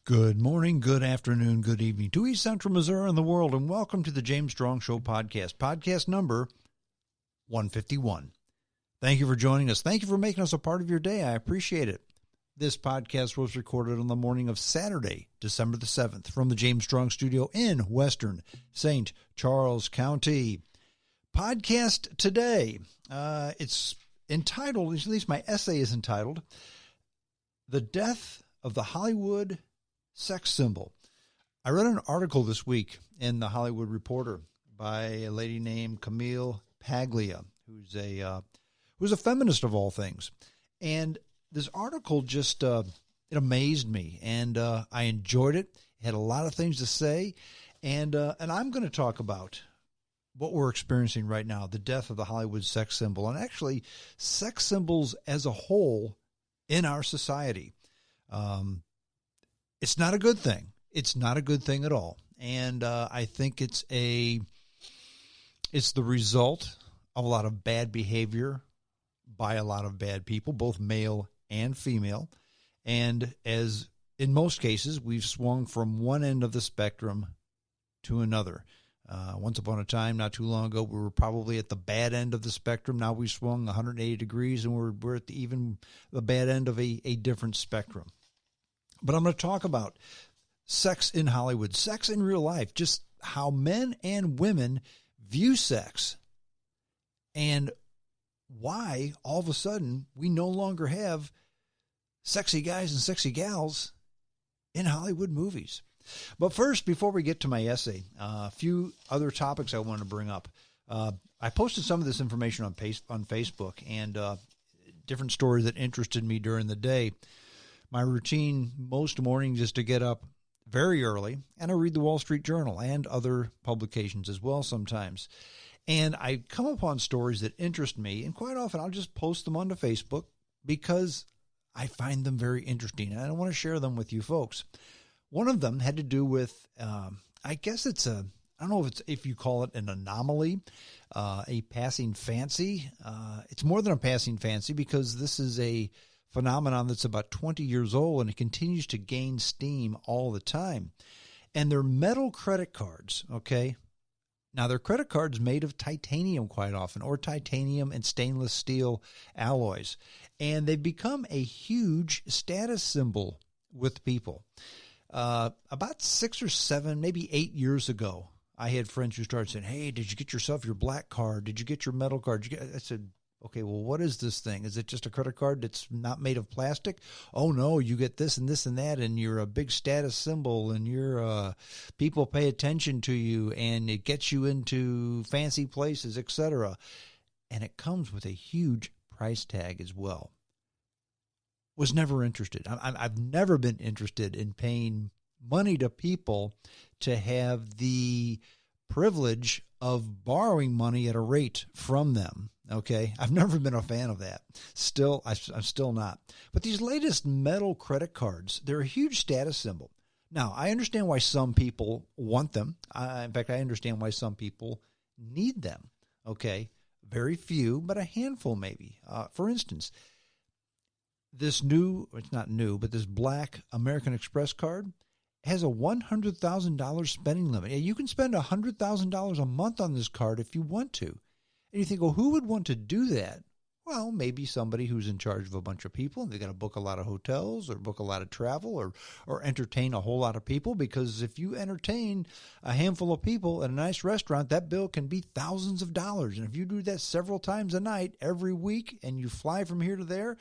Good morning, good afternoon, good evening to East Central Missouri and the world, and welcome to the James Strong Show podcast, podcast number 151. Thank you for joining us. Thank you for making us a part of your day. I appreciate it. This podcast was recorded on the morning of Saturday, December the 7th, from the James Strong Studio in Western St. Charles County. Podcast today, it's entitled, at least my essay is entitled, The Death of the Hollywood Sex Symbol. I read an article this week in the Hollywood Reporter by a lady named Camille Paglia, who's a feminist of all things. And this article just it amazed me, and I enjoyed it. It had a lot of things to say, and I'm going to talk about what we're experiencing right now, the death of the Hollywood sex symbol, and actually sex symbols as a whole in our society. It's not a good thing. It's not a good thing at all. And I think it's the result of a lot of bad behavior by a lot of bad people, both male and female. And as in most cases, we've swung from one end of the spectrum to another. Once upon a time, not too long ago, we were probably at the bad end of the spectrum. Now we've swung 180 degrees, and we're at the bad end of a different spectrum. But I'm going to talk about sex in Hollywood, sex in real life, just how men and women view sex, and why all of a sudden we no longer have sexy guys and sexy gals in Hollywood movies. But first, before we get to my essay, a few other topics I want to bring up. I posted some of this information on Facebook, and different stories that interested me during the day. My routine most mornings is to get up very early, and I read the Wall Street Journal and other publications as well sometimes. And I come upon stories that interest me, and quite often I'll just post them onto Facebook because I find them very interesting, and I want to share them with you folks. One of them had to do with, I guess I don't know if you call it an anomaly, a passing fancy. It's more than a passing fancy because this is a phenomenon that's about 20 years old, and it continues to gain steam all the time. And they're metal credit cards, okay? Now, they're credit cards made of titanium quite often, or titanium and stainless steel alloys. And they've become a huge status symbol with people. About 6 or 7, maybe 8 years ago, I had friends who started saying, "Hey, did you get yourself your black card? Did you get your metal card?" I said, "Okay, well, what is this thing? Is it just a credit card that's not made of plastic?" "Oh, no, you get this and this and that, and you're a big status symbol, and people pay attention to you, and it gets you into fancy places, etc." And it comes with a huge price tag as well. Was never interested. I've never been interested in paying money to people to have the privilege of borrowing money at a rate from them. Okay, I've never been a fan of that. I'm still not. But these latest metal credit cards, they're a huge status symbol. Now, I understand why some people want them. In fact, I understand why some people need them. Okay, very few, but a handful maybe. For instance, it's not new, but this black American Express card has a $100,000 spending limit. Yeah, you can spend $100,000 a month on this card if you want to. And you think, well, who would want to do that? Well, maybe somebody who's in charge of a bunch of people, and they got to book a lot of hotels or book a lot of travel or entertain a whole lot of people, because if you entertain a handful of people at a nice restaurant, that bill can be thousands of dollars. And if you do that several times a night, every week, and you fly from here to there,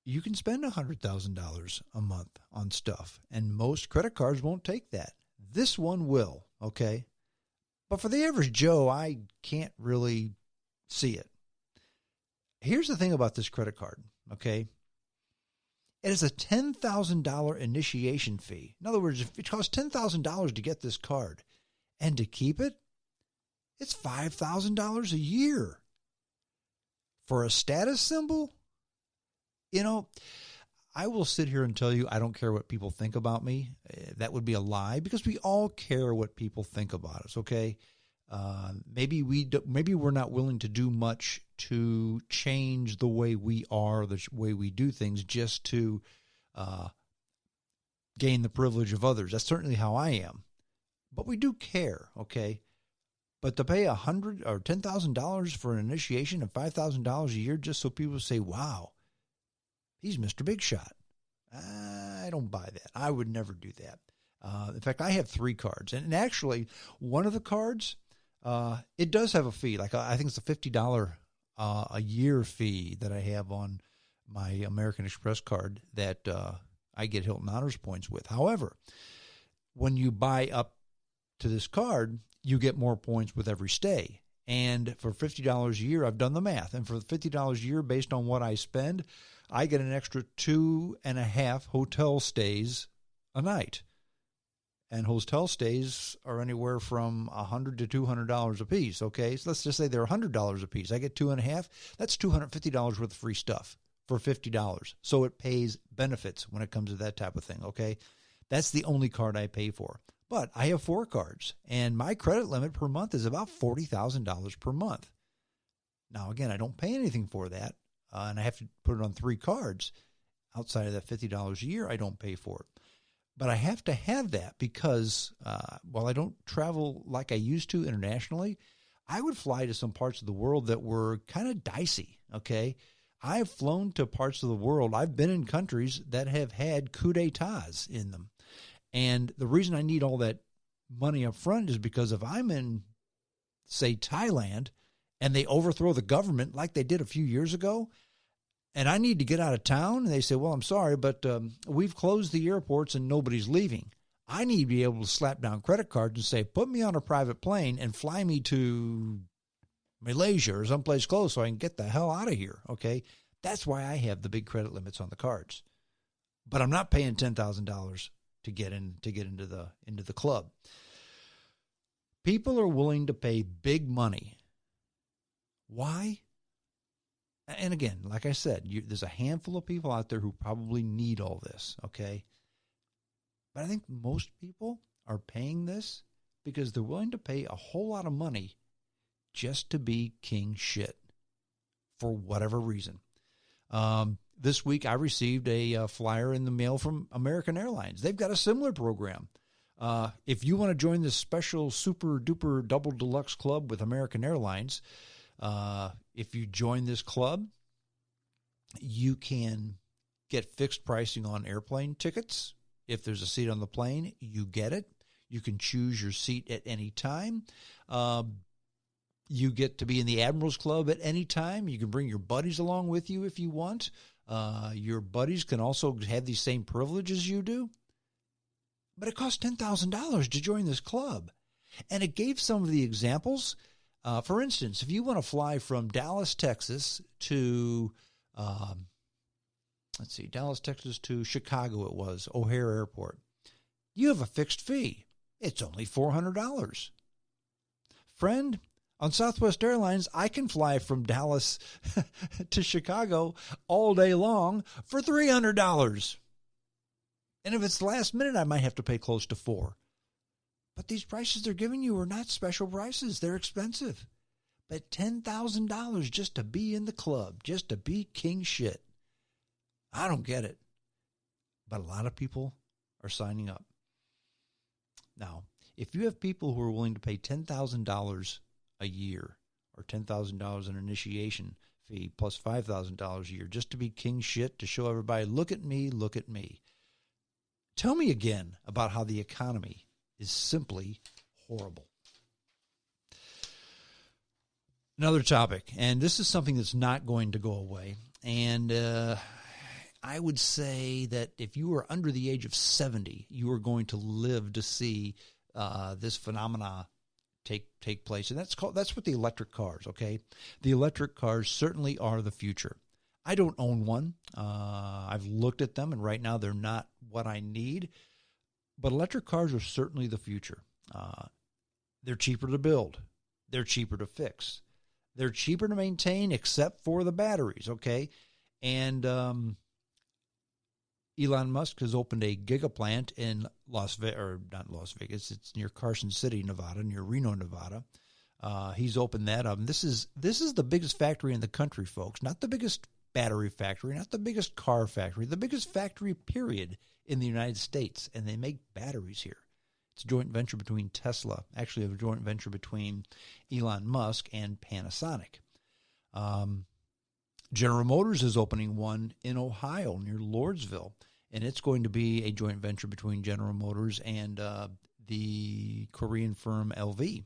you can spend $100,000 a month on stuff. And most credit cards won't take that. This one will, okay? But for the average Joe, I can't really see it. Here's the thing about this credit card, okay? It is a $10,000 initiation fee. In other words, if it costs $10,000 to get this card and to keep it, it's $5,000 a year. For a status symbol, I will sit here and tell you I don't care what people think about me. That would be a lie, because we all care what people think about us, okay? Maybe we're not willing to do much to change the way we are, the way we do things, just to gain the privilege of others. That's certainly how I am. But we do care, okay? But to pay $100 or $10,000 for an initiation and $5,000 a year just so people say, wow, he's Mr. Big Shot. I don't buy that. I would never do that. In fact, I have 3 cards. And actually, one of the cards, it does have a fee. Like I think it's a $50 a year fee that I have on my American Express card that I get Hilton Honors points with. However, when you buy up to this card, you get more points with every stay. And for $50 a year, I've done the math. And for $50 a year, based on what I spend, I get an extra 2.5 hotel stays a night. And hotel stays are anywhere from $100 to $200 a piece, okay? So let's just say they're $100 a piece. I get 2.5. That's $250 worth of free stuff for $50. So it pays benefits when it comes to that type of thing, okay? That's the only card I pay for. But I have 4 cards, and my credit limit per month is about $40,000 per month. Now, again, I don't pay anything for that, and I have to put it on 3 cards. Outside of that $50 a year, I don't pay for it. But I have to have that because while I don't travel like I used to internationally, I would fly to some parts of the world that were kind of dicey, okay? I've flown to parts of the world. I've been in countries that have had coup d'etats in them. And the reason I need all that money up front is because if I'm in, say, Thailand, and they overthrow the government like they did a few years ago, and I need to get out of town, and they say, well, I'm sorry, but we've closed the airports and nobody's leaving. I need to be able to slap down credit cards and say, put me on a private plane and fly me to Malaysia or someplace close so I can get the hell out of here, okay? That's why I have the big credit limits on the cards. But I'm not paying $10,000 to get into the club. People are willing to pay big money. Why? And again, like I said, there's a handful of people out there who probably need all this, okay? But I think most people are paying this because they're willing to pay a whole lot of money just to be king shit for whatever reason. This week, I received a flyer in the mail from American Airlines. They've got a similar program. If you want to join this special super duper double deluxe club with American Airlines, if you join this club, you can get fixed pricing on airplane tickets. If there's a seat on the plane, you get it. You can choose your seat at any time. You get to be in the Admirals Club at any time. You can bring your buddies along with you if you want. Your buddies can also have these same privileges you do. But it costs $10,000 to join this club. And it gave some of the examples. For instance, if you want to fly from Dallas, Texas to, Dallas, Texas to Chicago, it was, O'Hare Airport, you have a fixed fee. It's only $400. Friend, on Southwest Airlines, I can fly from Dallas to Chicago all day long for $300. And if it's last minute, I might have to pay close to $400. But these prices they're giving you are not special prices. They're expensive. But $10,000 just to be in the club, just to be king shit. I don't get it. But a lot of people are signing up. Now, if you have people who are willing to pay $10,000 a year or $10,000 in initiation fee plus $5,000 a year just to be king shit, to show everybody, look at me, look at me. Tell me again about how the economy is simply horrible. Another topic, and this is something that's not going to go away, and I would say that if you are under the age of 70, you are going to live to see this phenomena take place, and that's what the electric cars, okay? The electric cars certainly are the future. I don't own one. I've looked at them, and right now they're not what I need. But electric cars are certainly the future. They're cheaper to build. They're cheaper to fix. They're cheaper to maintain, except for the batteries, okay? And Elon Musk has opened a gigaplant in not Las Vegas. It's near Carson City, Nevada, near Reno, Nevada. He's opened that up. And this is the biggest factory in the country, folks. Not the biggest battery factory, not the biggest car factory, the biggest factory, period, in the United States. And they make batteries here. It's a joint venture between Tesla, actually a joint venture between Elon Musk and Panasonic. General Motors is opening one in Ohio near Lordsville, and it's going to be a joint venture between General Motors and the Korean firm LV.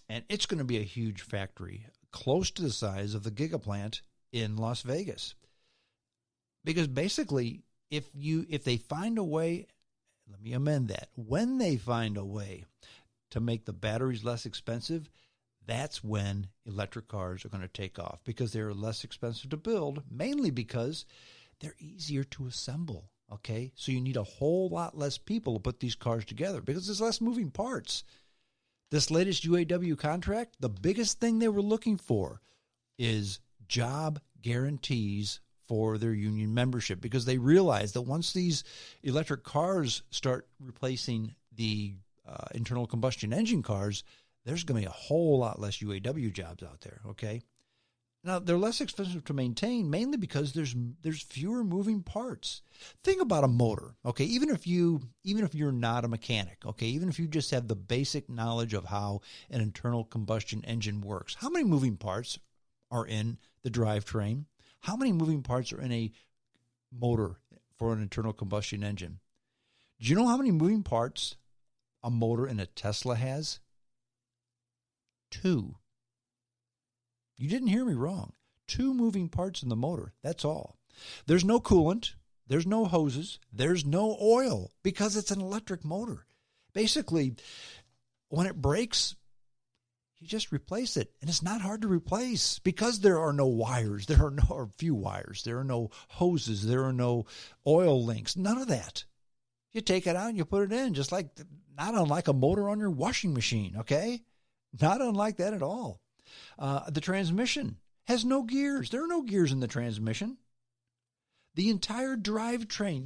And it's going to be a huge factory, close to the size of the gigaplant in Las Vegas. Because basically, if they find a way, let me amend that, when they find a way to make the batteries less expensive, that's when electric cars are going to take off, because they're less expensive to build, mainly because they're easier to assemble, okay? So you need a whole lot less people to put these cars together because there's less moving parts. This latest UAW contract, the biggest thing they were looking for is job guarantees for their union membership, because they realized that once these electric cars start replacing the internal combustion engine cars, there's going to be a whole lot less UAW jobs out there, okay? Now, they're less expensive to maintain, mainly because there's fewer moving parts. Think about a motor, okay? Even if you're not a mechanic, okay? Even if you just have the basic knowledge of how an internal combustion engine works, how many moving parts are in the drivetrain? How many moving parts are in a motor for an internal combustion engine? Do you know how many moving parts a motor in a Tesla has? 2. You didn't hear me wrong. 2 moving parts in the motor. That's all. There's no coolant. There's no hoses. There's no oil, because it's an electric motor. Basically, when it breaks, you just replace it. And it's not hard to replace because there are no wires. There are few wires. There are no hoses. There are no oil links. None of that. You take it out and you put it in, just like, not unlike a motor on your washing machine, okay? Not unlike that at all. The transmission has no gears. There are no gears in the transmission. The entire drivetrain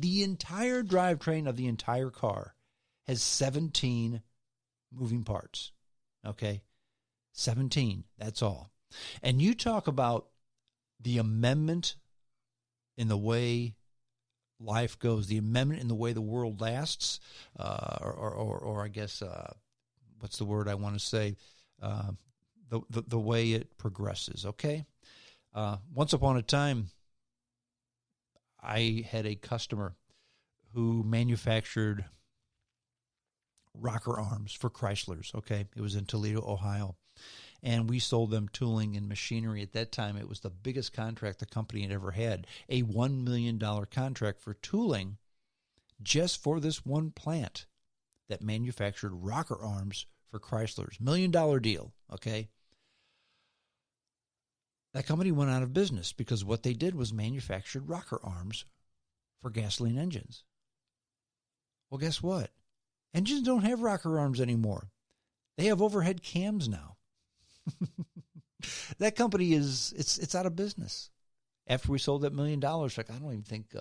of the entire car has 17 moving parts, okay? 17, that's all. And you talk about the amendment in the way life goes, the amendment in the way the world lasts, or I guess, what's the word I want to say? The way it progresses, okay? Once upon a time, I had a customer who manufactured rocker arms for Chryslers, okay? It was in Toledo, Ohio. And we sold them tooling and machinery. At that time, it was the biggest contract the company had ever had, a $1 million contract for tooling just for this one plant that manufactured rocker arms for Chryslers. $1 million deal, okay? That company went out of business because what they did was manufactured rocker arms for gasoline engines. Well, guess what? Engines don't have rocker arms anymore. They have overhead cams now. That company it's out of business. After we sold that $1 million, like, I don't even think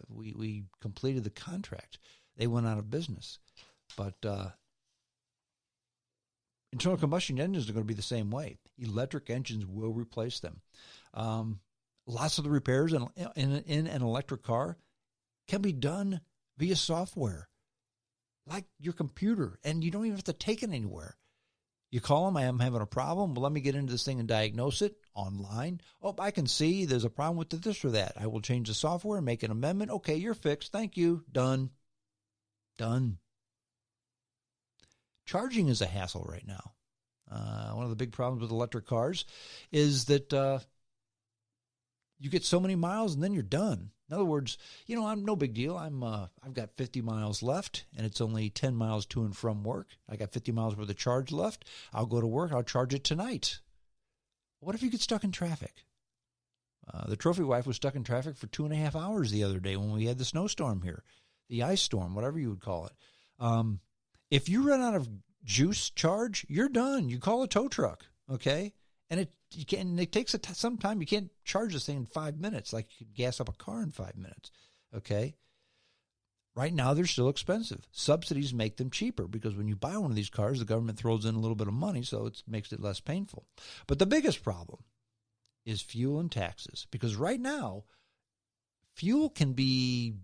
we completed the contract. They went out of business. But internal combustion engines are going to be the same way. Electric engines will replace them. Lots of the repairs in an electric car can be done via software, like your computer, and you don't even have to take it anywhere. You call them, I am having a problem. Well, let me get into this thing and diagnose it online. Oh, I can see there's a problem with this or that. I will change the software, make an amendment. Okay, you're fixed. Thank you. Done. Charging is a hassle right now. One of the big problems with electric cars is that you get so many miles and then you're done. In other words, I'm no big deal. I've got 50 miles left, and it's only 10 miles to and from work. I got 50 miles worth of charge left. I'll go to work. I'll charge it tonight. What if you get stuck in traffic? The trophy wife was stuck in traffic for 2.5 hours the other day when we had the snowstorm here, the ice storm, whatever you would call it. If you run out of juice charge, you're done. You call a tow truck, okay? And it takes some time. You can't charge this thing in 5 minutes like you could gas up a car in 5 minutes, okay? Right now, they're still expensive. Subsidies make them cheaper because when you buy one of these cars, the government throws in a little bit of money, so it makes it less painful. But the biggest problem is fuel and taxes. Because right now, fuel can be